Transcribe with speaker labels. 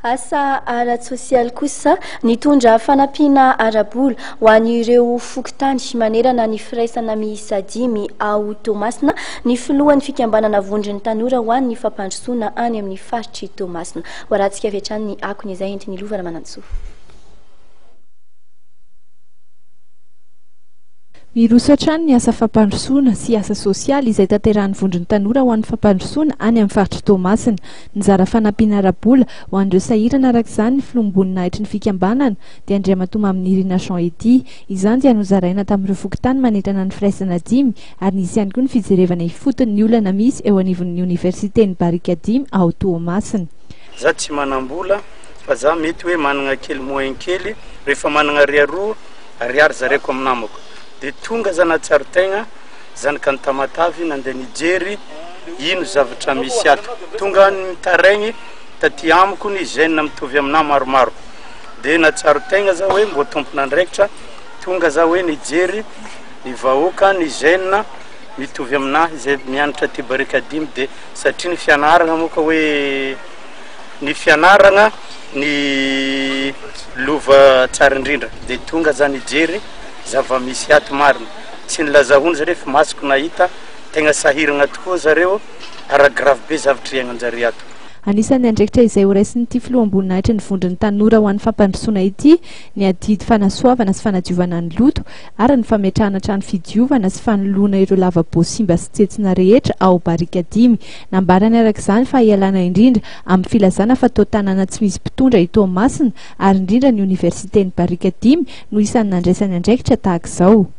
Speaker 1: Asa ara-tsosialy kosa nitondra fanampiana ara-bola ho an'ireo fokontany manerana ny firaisana miisa 5 ao Toamasina ny filohan'ny fikambanana vondron'ny tanora ho an'ny fampandrosoana any amin'ny faritry Toamasina. Hoaratsika avy hatrany ny akony izay entiny Lova Ramanantsoa.
Speaker 2: Mirosotra ny asa fampandrosoana sy asa sosialy izay tanterahan'ny vondron'ny tanora ho an'ny fampandrosoana any amin'ny faritry Toamasina. Nizara fanampiana ara-bola ho an'ireo sahirana araka izany ny filomboninaitry ny fikambanana dia Andriamatoma amin'ny Irina Jean ety. Izany dia nozaraina tamin'ireo fokontany manetrana ny firaisana 5 ary nisy ihany koa ny fijerevana ifotony ny olana misy eo anivon'ny Universitén'ny Barika 5 ao Toamasina.
Speaker 3: Za tsy manambola fa za mety hoe manana kely moyen kely rehefa manana ariaro ariary zareko amin'ny namako. De tonga za natsaritegna zanaka ny Tamatavy nandeha nijery ino zavatra misy ato. Tonga nitaraigny taty amiko ny gène mitovy amina maromaro. De natsaritegna za hoe mbo tompona andraikitra. Tonga za hoe nijery ny vahoaka ny gène mitovy amina izay mianatra ty Barika 5 de satria ny fianaragna moka hoe ny fianaragna ny lova tsara indrindra. De tonga za nijery zava misy ato marina tsy nilazahony zareo fa masoko nahita tegna sahiragna tokoa zareo ara grave be zavatra iagnanjare ato.
Speaker 2: Anisan'ny andraikitra izay horaisin'ny ity filohamboninahitra ny vondron'ny tanora ho an'ny fampandrosoana ity ny adidy fanasoavana sy fanadiovana ny loto ary ny fametrahana trano fidiovana sy fanoloana ireo lavabo simba sy tsetsina rehetra ao Barika 5. Nambarany araka izany fa hialana indrindra amin'ny filazana fa tao tanàna tsy misy mpitondra i Toamasina ary indrindra ny Universitén'ny Barika 5 no isan'ny nandraisany andraikitra tahaka izao.